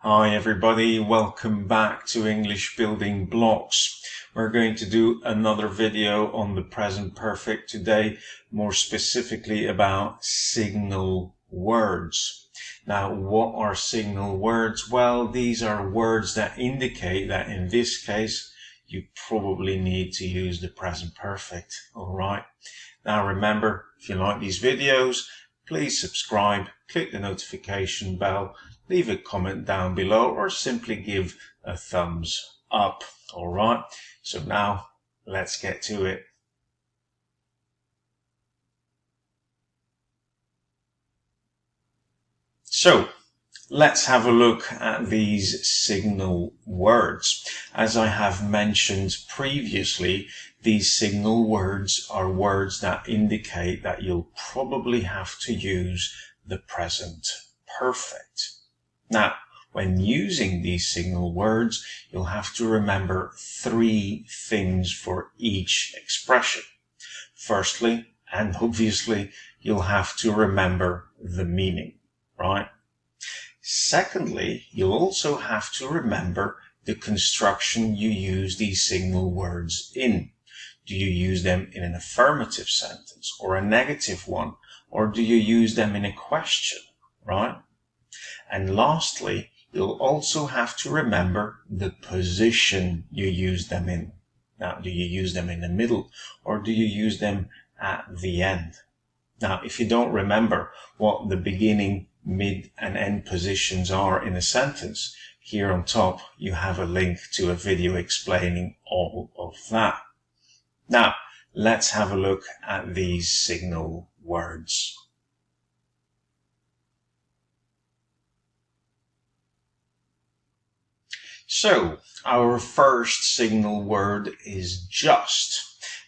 Hi everybody, welcome back to English Building Blocks. We're going to do another video on the present perfect today, more specifically about signal words. Now, what are signal words? Well, these are words that indicate that in this case, you probably need to use the present perfect. All right. Now, remember, if you like these videos, please subscribe, click the notification bell, leave a comment down below, or simply give a thumbs up. All right. So now let's get to it. So let's have a look at these signal words. As I have mentioned previously, these signal words are words that indicate that you'll probably have to use the present perfect. Now, when using these signal words, you'll have to remember three things for each expression. Firstly, and obviously, you'll have to remember the meaning, right? Secondly, you'll also have to remember the construction you use these signal words in. Do you use them in an affirmative sentence or a negative one? Or do you use them in a question, right? And lastly, you'll also have to remember the position you use them in. Now, do you use them in the middle or do you use them at the end? Now, if you don't remember what the beginning, mid, and end positions are in a sentence, here on top you have a link to a video explaining all of that. Now, let's have a look at these signal words. So, our first signal word is just.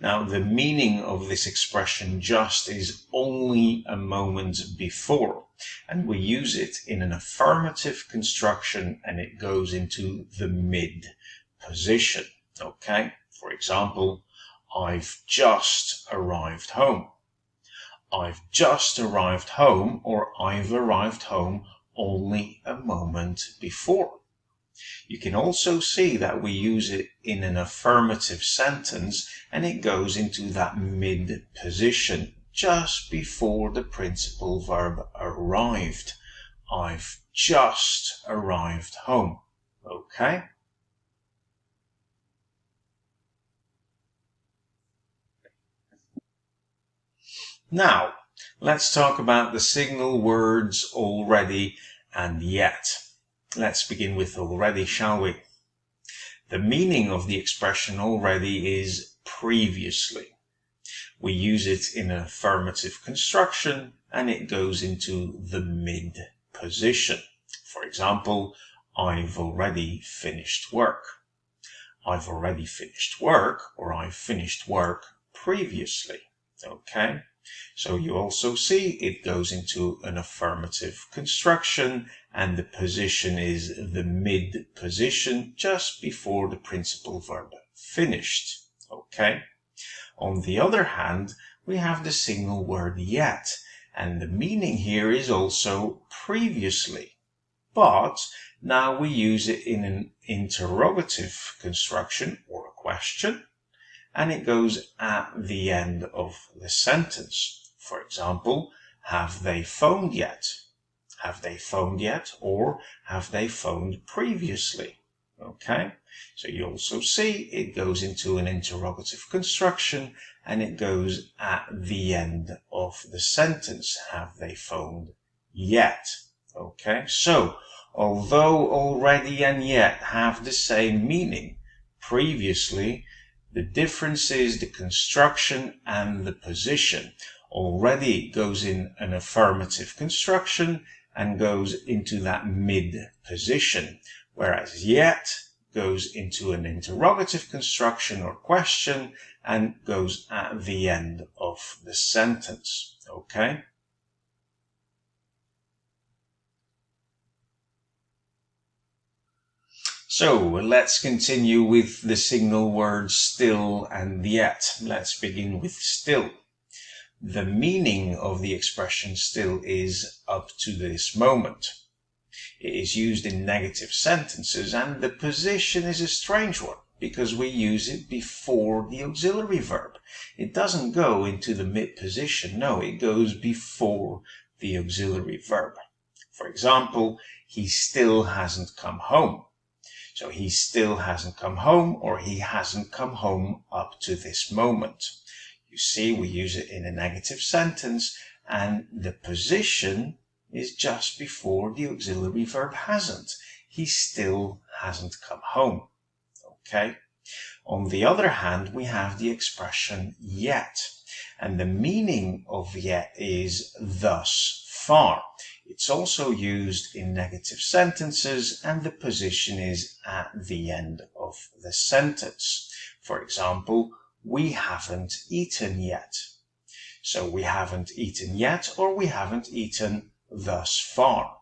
Now, the meaning of this expression just is only a moment before, and we use it in an affirmative construction and it goes into the mid position. Okay, for example, I've just arrived home. I've just arrived home, or I've arrived home only a moment before. You can also see that we use it in an affirmative sentence and it goes into that mid position just before the principal verb arrived. I've just arrived home. Okay? Now, let's talk about the signal words already and yet. Let's begin with already, shall we? The meaning of the expression already is previously. We use it in an affirmative construction and it goes into the mid position. For example, I've already finished work. I've already finished work, or I've finished work previously. Okay? So you also see it goes into an affirmative construction and the position is the mid position just before the principal verb finished. Okay. On the other hand, we have the signal word yet, and the meaning here is also previously. But now we use it in an interrogative construction or a question, and it goes at the end of the sentence. For example, have they phoned yet? Have they phoned yet? Or have they phoned previously? Okay, so you also see it goes into an interrogative construction and it goes at the end of the sentence. Have they phoned yet? Okay, so although already and yet have the same meaning, previously, the difference is the construction and the position. Already goes in an affirmative construction and goes into that mid position, whereas yet goes into an interrogative construction or question and goes at the end of the sentence. Okay? So let's continue with the signal words still and yet. Let's begin with still. The meaning of the expression still is up to this moment. It is used in negative sentences, and the position is a strange one because we use it before the auxiliary verb. It doesn't go into the mid position. No, it goes before the auxiliary verb. For example, he still hasn't come home. So he still hasn't come home, or he hasn't come home up to this moment. You see, we use it in a negative sentence, and the position is just before the auxiliary verb hasn't. He still hasn't come home. Okay? On the other hand, we have the expression yet, and the meaning of yet is thus far. It's also used in negative sentences, and the position is at the end of the sentence. For example, we haven't eaten yet. So we haven't eaten yet, or we haven't eaten thus far.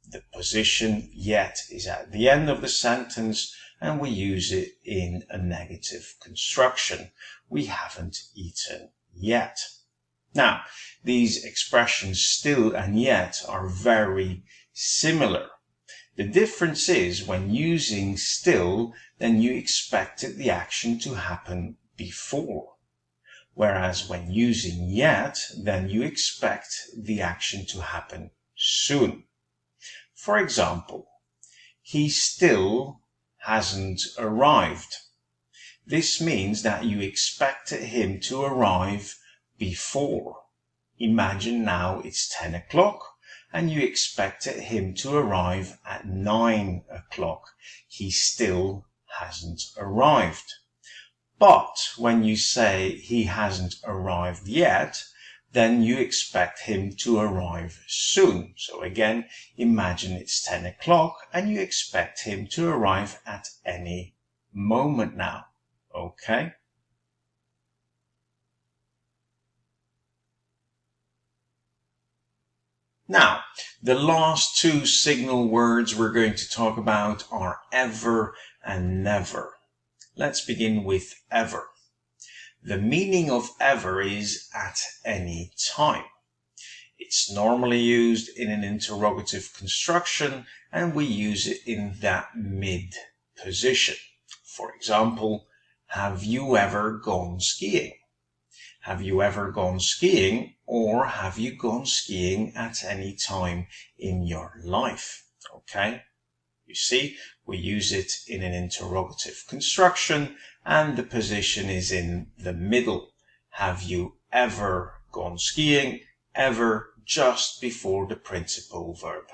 The position yet is at the end of the sentence, and we use it in a negative construction. We haven't eaten yet. Now, these expressions still and yet are very similar. The difference is when using still, then you expected the action to happen before. Whereas when using yet, then you expect the action to happen soon. For example, he still hasn't arrived. This means that you expected him to arrive before. Imagine now it's 10 o'clock and you expected him to arrive at 9 o'clock. He still hasn't arrived. But when you say he hasn't arrived yet, then you expect him to arrive soon. So again, imagine it's 10 o'clock and you expect him to arrive at any moment now. Okay? Now, the last two signal words we're going to talk about are ever and never. Let's begin with ever. The meaning of ever is at any time. It's normally used in an interrogative construction, and we use it in that mid position. For example, have you ever gone skiing? Have you ever gone skiing, or have you gone skiing at any time in your life? Okay? You see, we use it in an interrogative construction, and the position is in the middle. Have you ever gone skiing? Ever just before the principal verb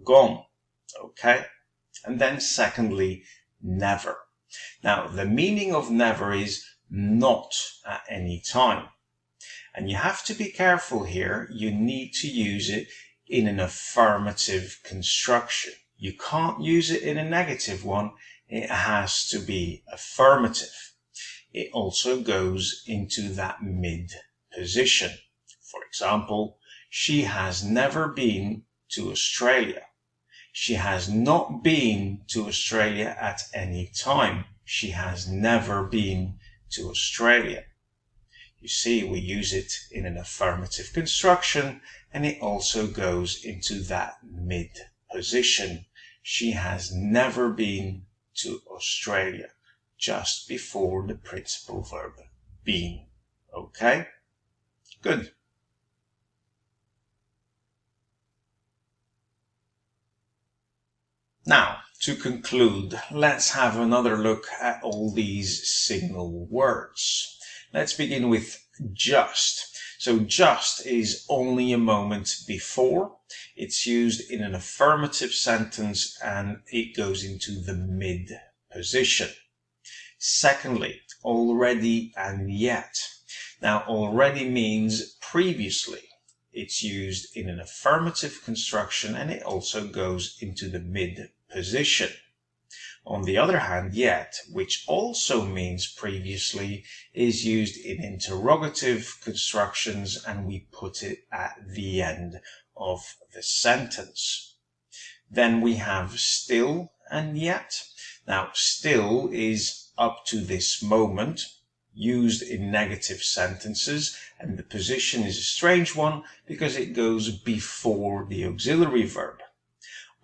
gone. Okay? And then secondly, never. Now, the meaning of never is not at any time. And you have to be careful here. You need to use it in an affirmative construction. You can't use it in a negative one. It has to be affirmative. It also goes into that mid position. For example, she has never been to Australia. She has not been to Australia at any time. She has never been to Australia. You see, we use it in an affirmative construction, and it also goes into that mid position. She has never been to Australia, just before the principal verb been. Okay? Good. Now, to conclude, let's have another look at all these signal words. Let's begin with just. So just is only a moment before. It's used in an affirmative sentence and it goes into the mid position. Secondly, already and yet. Now, already means previously. It's used in an affirmative construction and it also goes into the mid position. On the other hand, yet, which also means previously, is used in interrogative constructions and we put it at the end of the sentence. Then we have still and yet. Now, still is up to this moment, used in negative sentences, and the position is a strange one because it goes before the auxiliary verb.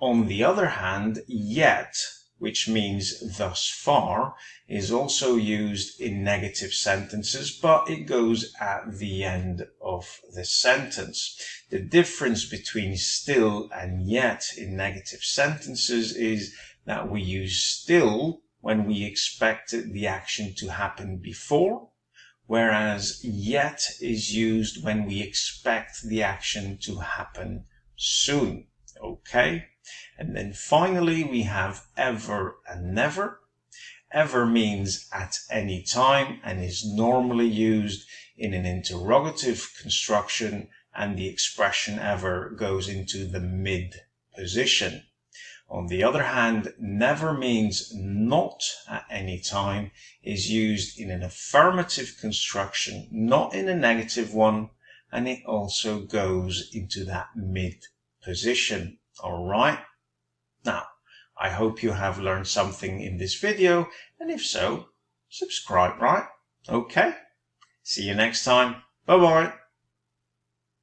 On the other hand, yet, which means thus far, is also used in negative sentences, but it goes at the end of the sentence. The difference between still and yet in negative sentences is that we use still when we expect the action to happen before, whereas yet is used when we expect the action to happen soon. Okay? And then finally we have ever and never. Ever means at any time and is normally used in an interrogative construction, and the expression ever goes into the mid position. On the other hand, never means not at any time, is used in an affirmative construction, not in a negative one, and it also goes into that mid position. All right. Now, I hope you have learned something in this video, and if so, subscribe, right? Okay. See you next time. Bye-bye.